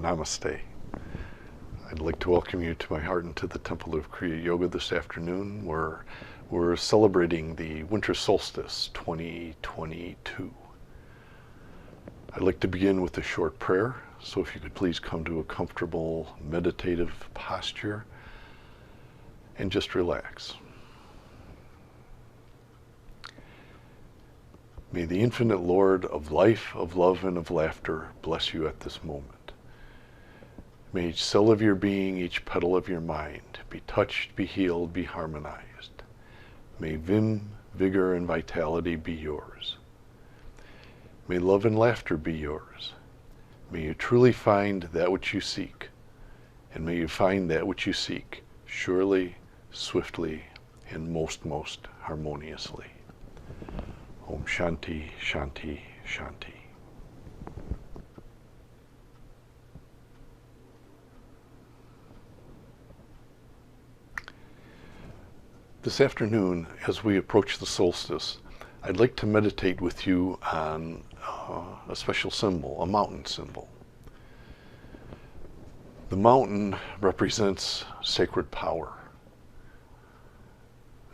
Namaste. I'd like to welcome you to my heart and to the Temple of Kriya Yoga this afternoon, where we're celebrating the winter solstice 2022. I'd like to begin with a short prayer, so if you could please come to a comfortable meditative posture and just relax. May the infinite Lord of life, of love, and of laughter bless you at this moment. May each cell of your being, each petal of your mind be touched, be healed, be harmonized. May vim, vigor, and vitality be yours. May love and laughter be yours. May you truly find that which you seek, and may you find that which you seek surely, swiftly, and most harmoniously. Om Shanti, Shanti, Shanti. This afternoon, as we approach the solstice, I'd like to meditate with you on a special symbol, a mountain symbol. The mountain represents sacred power.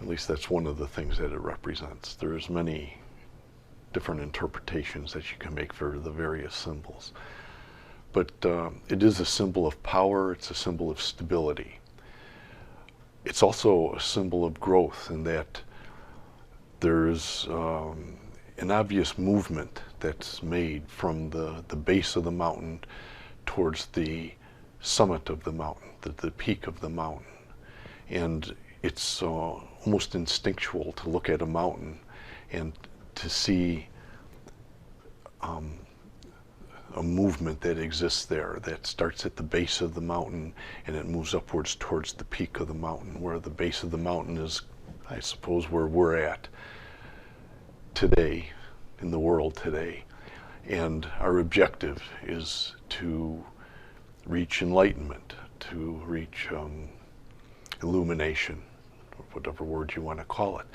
At least that's one of the things that it represents. There's many different interpretations that you can make for the various symbols. But it is a symbol of power, it's a symbol of stability. It's also a symbol of growth in that there's an obvious movement that's made from the base of the mountain towards the summit of the mountain, the peak of the mountain. And it's almost instinctual to look at a mountain and to see a movement that exists there that starts at the base of the mountain and it moves upwards towards the peak of the mountain, where the base of the mountain is, I suppose, where we're at today, in the world today. And our objective is to reach enlightenment, to reach illumination, or whatever word you want to call it,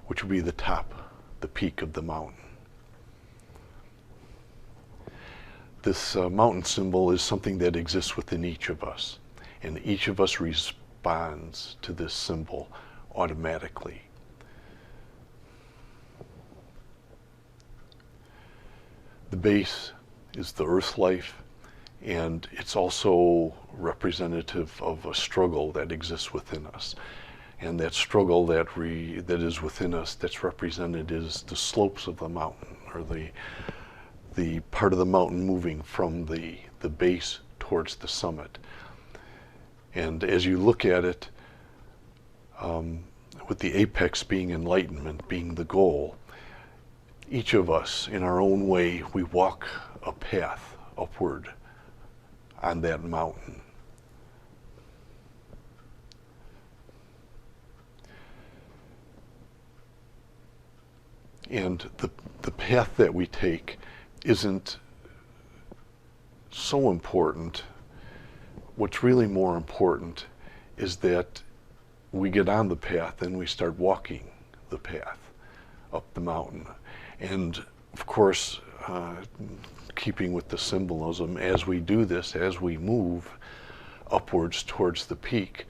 which would be the top, the peak of the mountain. This mountain symbol is something that exists within each of us, and each of us responds to this symbol automatically. The base is the earth life, and it's also representative of a struggle that exists within us. And that struggle that is within us that's represented is the slopes of the mountain, or the part of the mountain moving from the base towards the summit. And as you look at it, with the apex being enlightenment, being the goal, each of us, in our own way, we walk a path upward on that mountain. And the path that we take isn't so important. What's really more important is that we get on the path and we start walking the path up the mountain. And of course, keeping with the symbolism, as we do this, as we move upwards towards the peak,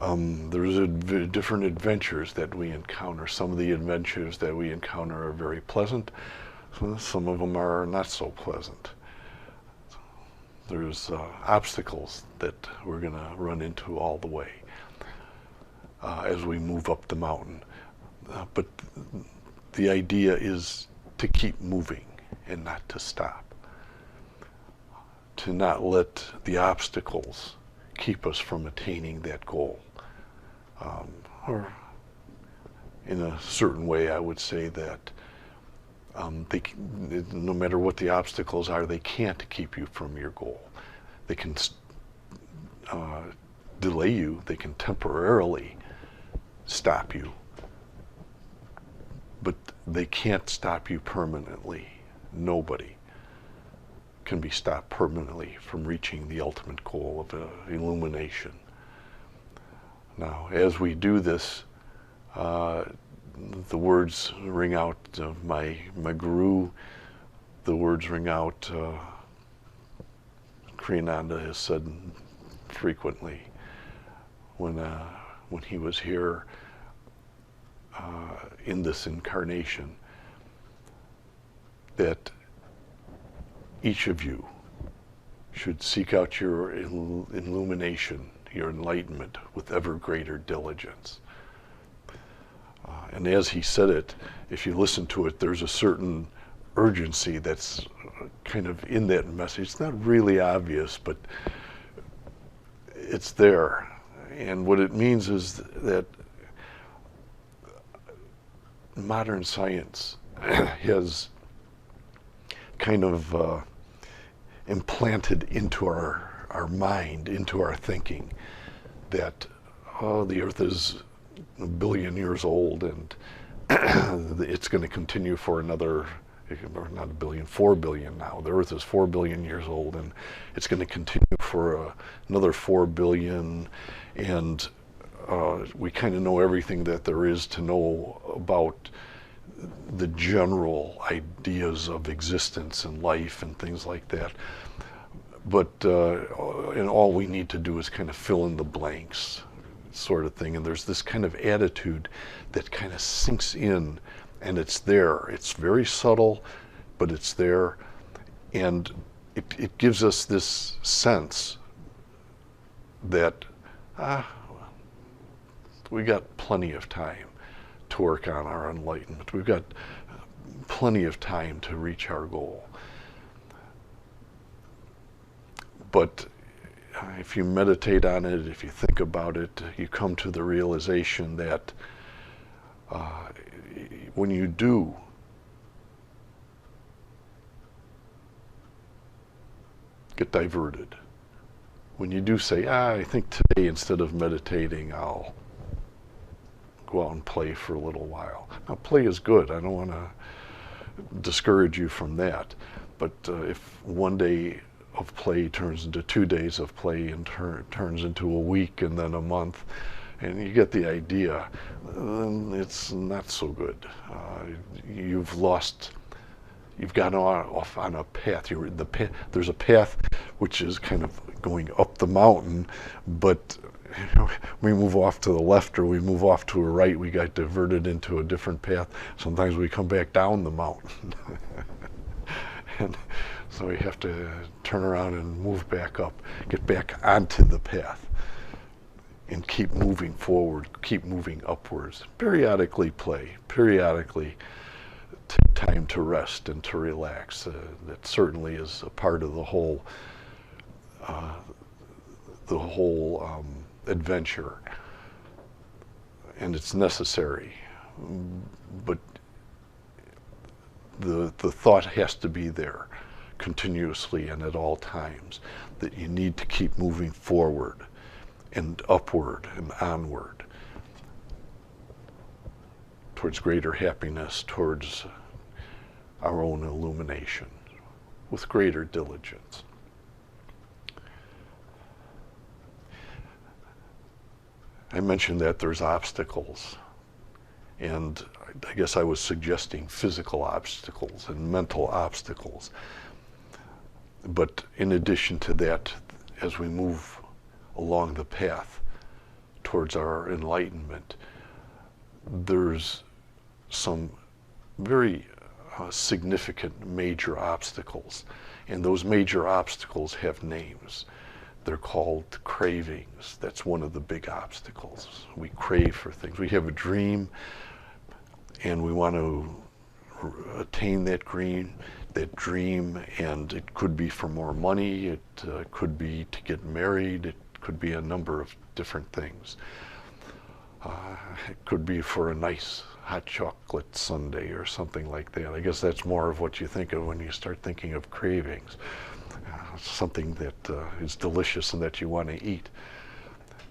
there's different adventures that we encounter. Some of the adventures that we encounter are very pleasant. Some of them are not so pleasant. There's obstacles that we're going to run into all the way as we move up the mountain. But the idea is to keep moving and not to stop. To not let the obstacles keep us from attaining that goal. Or in a certain way, I would say that no matter what the obstacles are, they can't keep you from your goal. They can delay you, they can temporarily stop you, but they can't stop you permanently. Nobody can be stopped permanently from reaching the ultimate goal of illumination. Now, as we do this, the words ring out of my guru, the words ring out Kriyananda has said frequently when he was here in this incarnation, that each of you should seek out your illumination, your enlightenment, with ever greater diligence. And as he said it, if you listen to it, there's a certain urgency that's kind of in that message. It's not really obvious, but it's there. And what it means is that modern science has kind of implanted into our mind, into our thinking, that the earth is 1 billion years old and it's going to continue for another, or not 1 billion, 4 billion now. The earth is 4 billion years old and it's going to continue for another 4 billion, and we kind of know everything that there is to know about the general ideas of existence and life and things like that. But and all we need to do is kind of fill in the blanks, sort of thing. And there's this kind of attitude that kind of sinks in, and it's there. It's very subtle, but it's there. And it gives us this sense that, we got plenty of time to work on our enlightenment. We've got plenty of time to reach our goal. But if you meditate on it, if you think about it, you come to the realization that when you do get diverted, when you do say, I think today instead of meditating, I'll go out and play for a little while. Now, play is good. I don't want to discourage you from that. But if one day of play turns into 2 days of play and turns into a week and then a month, and you get the idea, then it's not so good. You've gone off on a path. There's a path which is kind of going up the mountain, but we move off to the left or we move off to a right, we got diverted into a different path. Sometimes we come back down the mountain. And so we have to turn around and move back up, get back onto the path, and keep moving forward, keep moving upwards. Periodically play, periodically take time to rest and to relax. That certainly is a part of the whole adventure, and it's necessary. But the thought has to be there continuously and at all times, that you need to keep moving forward and upward and onward towards greater happiness, towards our own illumination with greater diligence. I mentioned that there's obstacles, and I guess I was suggesting physical obstacles and mental obstacles. But in addition to that, as we move along the path towards our enlightenment, there's some very significant major obstacles, and those major obstacles have names. They're called cravings. That's one of the big obstacles. We crave for things. We have a dream, and we want to attain that dream, and it could be for more money, it could be to get married, it could be a number of different things. It could be for a nice hot chocolate sundae or something like that. I guess that's more of what you think of when you start thinking of cravings. Something that is delicious and that you want to eat.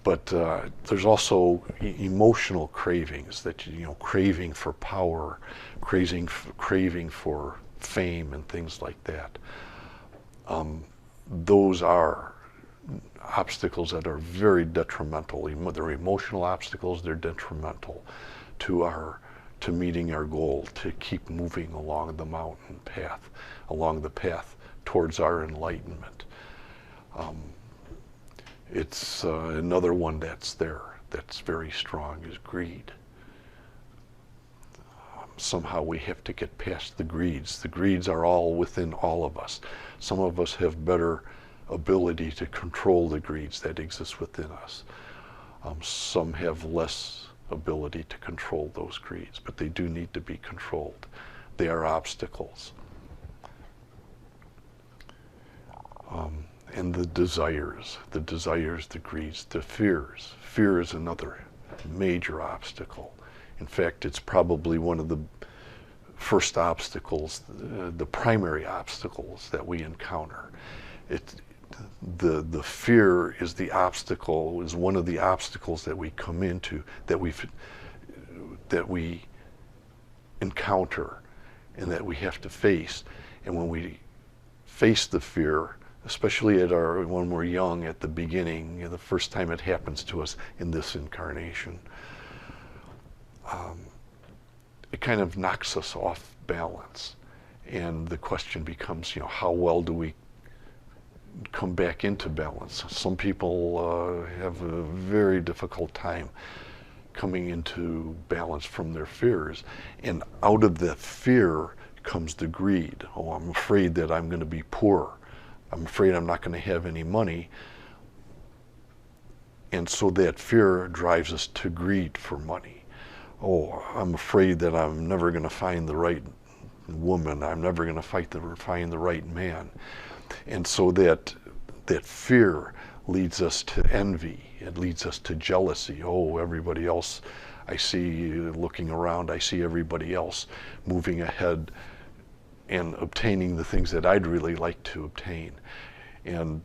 But there's also emotional cravings, that craving for power, craving for fame and things like that. Those are obstacles that are very detrimental. They're emotional obstacles. They're detrimental to meeting our goal, to keep moving along the mountain path, along the path towards our enlightenment. It's another one that's there, that's very strong, is greed. Somehow we have to get past the greeds. The greeds are all within all of us. Some of us have better ability to control the greeds that exist within us. Some have less ability to control those greeds, but they do need to be controlled. They are obstacles. And the desires, the greeds, the fears. Fear is another major obstacle. In fact, it's probably one of the first obstacles, the primary obstacles that we encounter. The fear is the obstacle, is one of the obstacles that we come into, that we encounter, and that we have to face. And when we face the fear, especially when we're young at the beginning, the first time it happens to us in this incarnation, it kind of knocks us off balance. And the question becomes, how well do we come back into balance? Some people have a very difficult time coming into balance from their fears. And out of that fear comes the greed. Oh, I'm afraid that I'm going to be poor. I'm afraid I'm not going to have any money. And so that fear drives us to greed for money. Oh, I'm afraid that I'm never going to find the right woman. I'm never going to find the right man. And so that fear leads us to envy. It leads us to jealousy. Oh, everybody else I see looking around, I see everybody else moving ahead and obtaining the things that I'd really like to obtain. And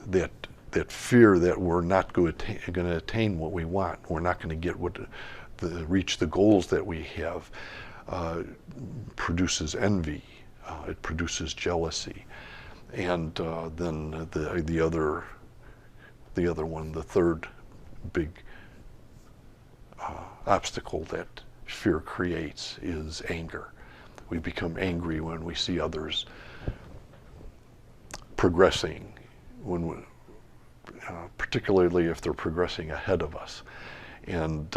that fear that we're not going to attain what we want, we're not going to get reach the goals that we have, produces envy. It produces jealousy. And then the other one, the third big obstacle that fear creates is anger. We become angry when we see others progressing, particularly if they're progressing ahead of us. And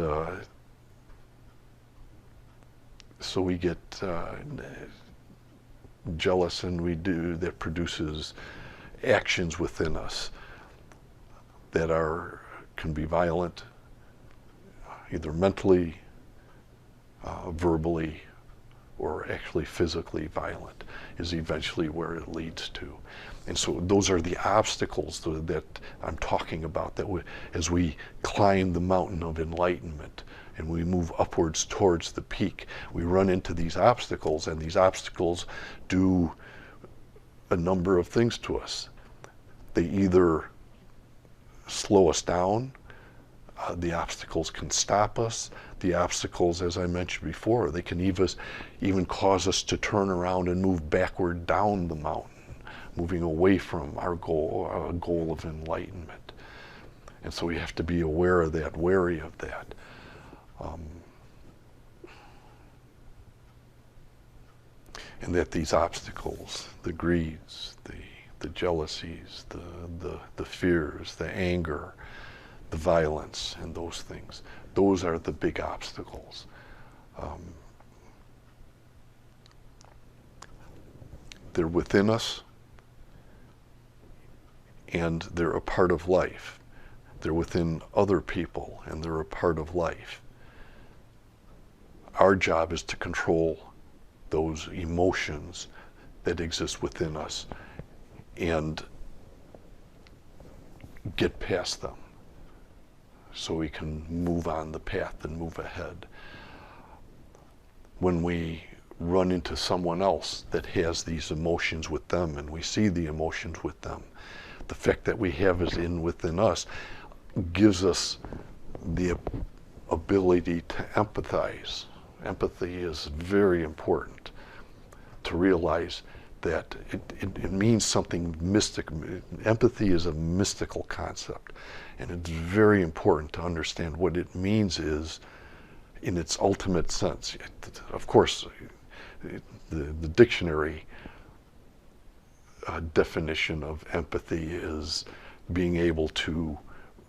so we get jealous, and that produces actions within us that can be violent, either mentally, verbally, or actually physically violent, is eventually where it leads to. And so those are the obstacles that I'm talking about, as we climb the mountain of enlightenment and we move upwards towards the peak, we run into these obstacles, and these obstacles do a number of things to us. They either slow us down, the obstacles can stop us. The obstacles, as I mentioned before, they can even cause us to turn around and move backward down the mountain, moving away from our goal of enlightenment. And so we have to be aware of that, wary of that. And that these obstacles, the greeds, the jealousies, the fears, the anger, the violence, and those things, those are the big obstacles. They're within us, and they're a part of life. They're within other people, and they're a part of life. Our job is to control those emotions that exist within us and get past them so we can move on the path and move ahead. When we run into someone else that has these emotions with them, and we see the emotions with them, the fact that we have it within us gives us the ability to empathize. Empathy is very important, to realize that it means something mystic. Empathy is a mystical concept, and it's very important to understand what it means is in its ultimate sense. Of course, the dictionary definition of empathy is being able to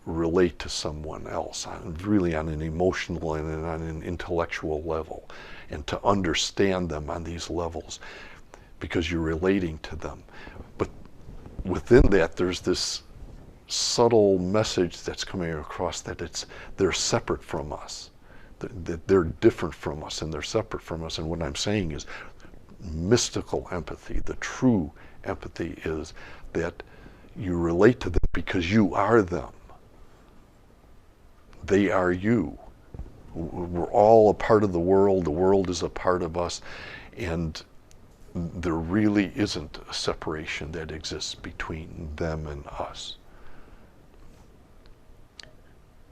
relate to someone else, really on an emotional and on an intellectual level, and to understand them on these levels because you're relating to them. But within that, there's this subtle message that's coming across that they're separate from us, that they're different from us and they're separate from us. And what I'm saying is mystical empathy, the true empathy, is that you relate to them because you are them. They are you. We're all a part of the world is a part of us, and there really isn't a separation that exists between them and us.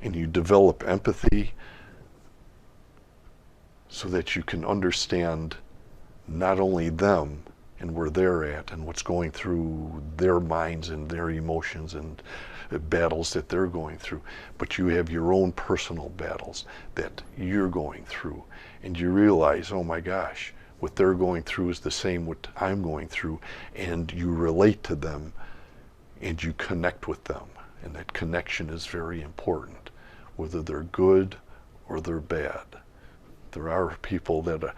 And you develop empathy so that you can understand not only them and where they're at and what's going through their minds and their emotions and battles that they're going through, but you have your own personal battles that you're going through. And you realize, oh my gosh, what they're going through is the same what I'm going through, and you relate to them and you connect with them. And that connection is very important, whether they're good or they're bad. There are people that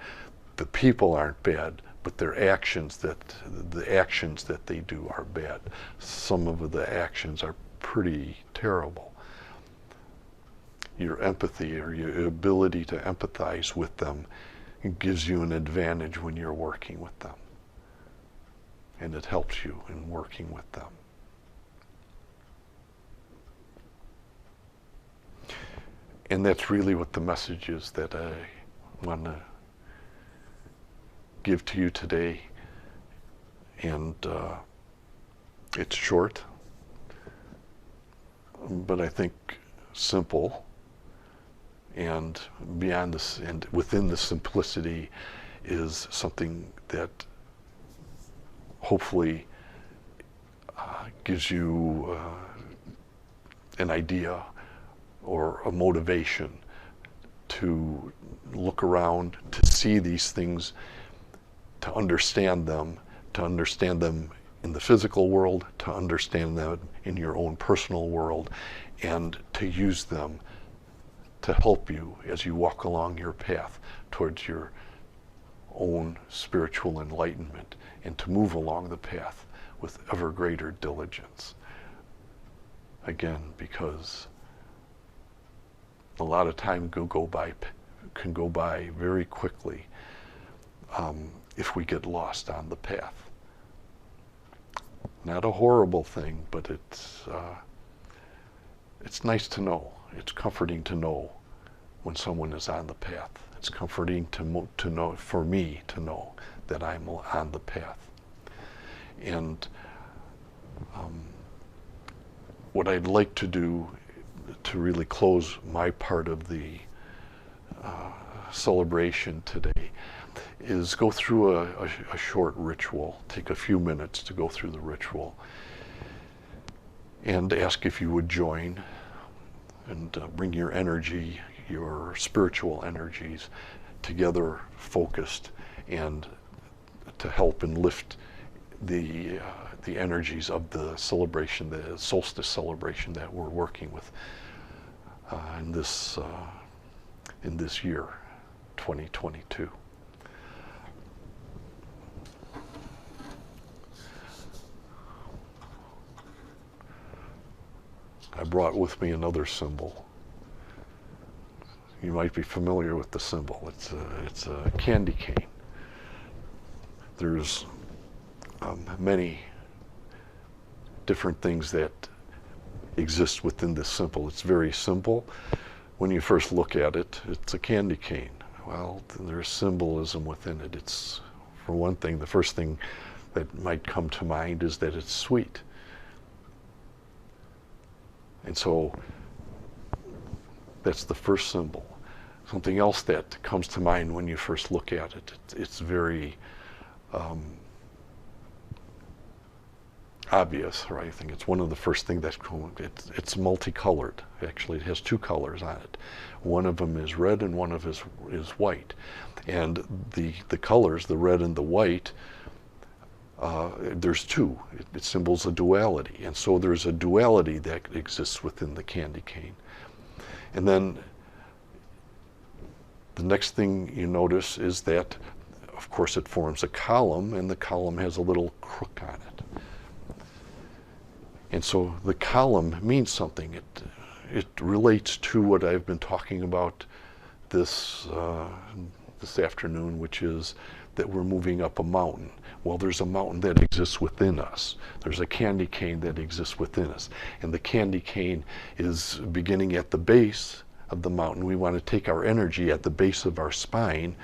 the people aren't bad, but the actions that they do are bad. Some of the actions are pretty terrible. Your empathy, or your ability to empathize with them, gives you an advantage when you're working with them. And it helps you in working with them. And that's really what the message is that I want to give to you today. And it's short, but I think simple. And beyond this, and within the simplicity, is something that hopefully gives you an idea or a motivation to look around, to see these things, to understand them in the physical world, to understand them in your own personal world, and to use them to help you as you walk along your path towards your own spiritual enlightenment, and to move along the path with ever greater diligence. Again, because a lot of time can go by very quickly if we get lost on the path. Not a horrible thing, but it's nice to know. It's comforting to know when someone is on the path. It's comforting to know, for me to know, that I'm on the path. And what I'd like to do to really close my part of the celebration today is go through a short ritual. Take a few minutes to go through the ritual and ask if you would join, and bring your energy, your spiritual energies together, focused, and to help and lift the energies of the celebration, the solstice celebration that we're working with in this year, 2022. I brought with me another symbol. You might be familiar with the symbol. It's a candy cane. There's many different things that exist within this symbol. It's very simple. When you first look at it, it's a candy cane. Well, there's symbolism within it. It's, for one thing, the first thing that might come to mind is that it's sweet. And so that's the first symbol. Something else that comes to mind when you first look at it, it's very obvious, right? I think it's one of the first things that's cool. It's multicolored. Actually, it has two colors on it. One of them is red and one of it is white. And the colors, the red and the white, there's two. It symbols a duality. And so there's a duality that exists within the candy cane. And then the next thing you notice is that, of course, it forms a column, and the column has a little crook on it. And so the column means something. It relates to what I've been talking about this afternoon, which is that we're moving up a mountain. Well, there's a mountain that exists within us. There's a candy cane that exists within us. And the candy cane is beginning at the base of the mountain. We want to take our energy at the base of our spine.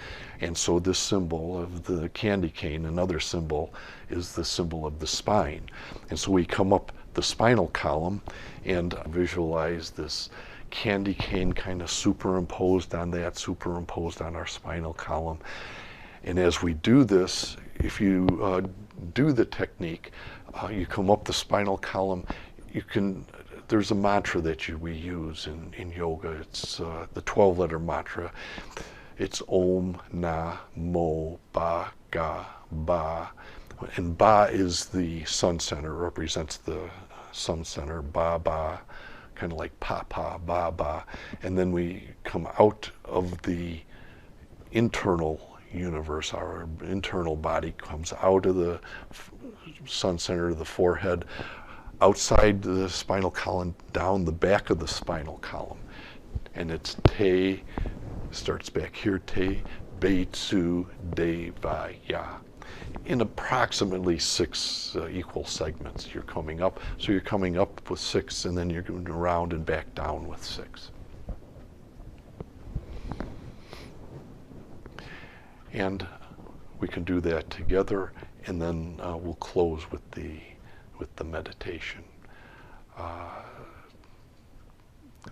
And so this symbol of the candy cane, another symbol, is the symbol of the spine. And so we come up the spinal column and visualize this candy cane kind of superimposed on that, superimposed on our spinal column. And as we do this, if you do the technique, you come up the spinal column, there's a mantra that we use in yoga. It's the 12-letter mantra. It's Om Na Mo Ba Ga Ba. And Ba is the sun center, represents the sun center. Ba Ba, kind of like Pa Pa, Ba Ba. And then we come out of the internal universe. Our internal body comes out of the sun center of the forehead, outside the spinal column, down the back of the spinal column. And it's Te, starts back here, Te, Be, Tsu, De, Va, Ya. In approximately 6 equal segments. You're coming up, so you're coming up with 6, and then you're going around and back down with 6. And we can do that together, and then we'll close with the meditation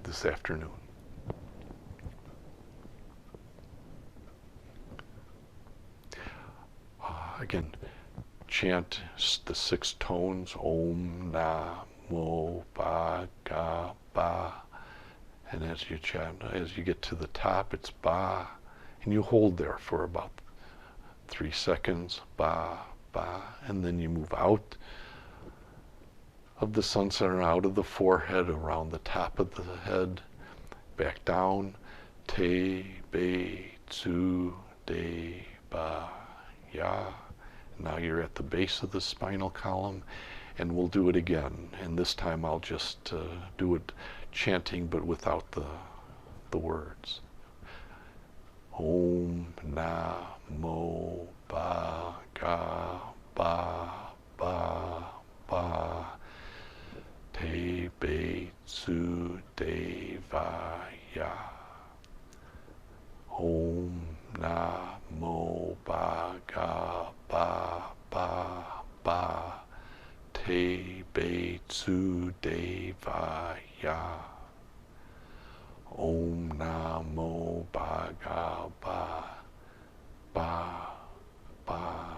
this afternoon. Again, chant the 6 tones, Om, Na, Mo, Ba, Ga, Ba. And as you chant, as you get to the top, it's Ba. And you hold there for about 3 seconds, Ba, Ba. And then you move out of the sun center, out of the forehead, around the top of the head, back down, Te, Be, Tsu, De, Ba, Ya. Now you're at the base of the spinal column, and we'll do it again. And this time I'll just do it chanting, but without the words. Om Na Mo Ba Ga Ba Ba Ba Te Be Tsu De Va Ya. Om Na Mo Ba Ga Ba Ba Ba Te Be Tsu De Va Ya. Om Na Mo Ba Ga Ba Ba Ba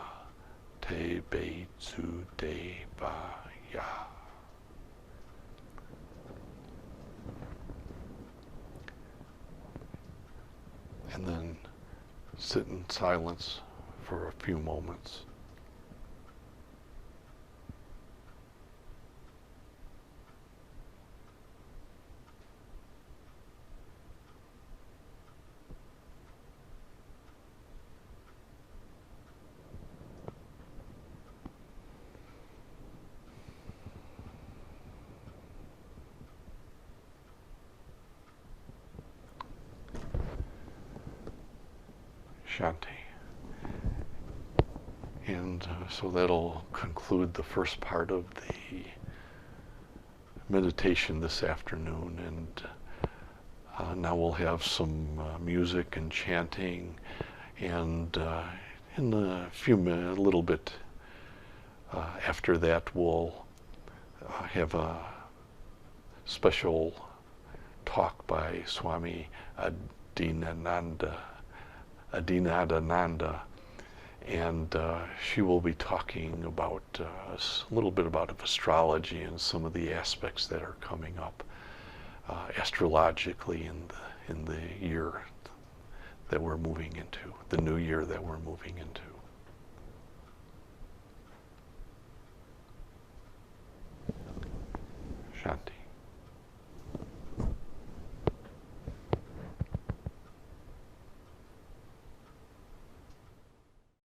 Te Be Tsu De Va Ya. And then sit in silence for a few moments. Shanti. And so that'll conclude the first part of the meditation this afternoon. And now we'll have some music and chanting. And in a few minutes, a little bit after that, we'll have a special talk by Swami Adinadananda, and she will be talking about a little bit about astrology and some of the aspects that are coming up astrologically in the year that we're moving into, the new year that we're moving into.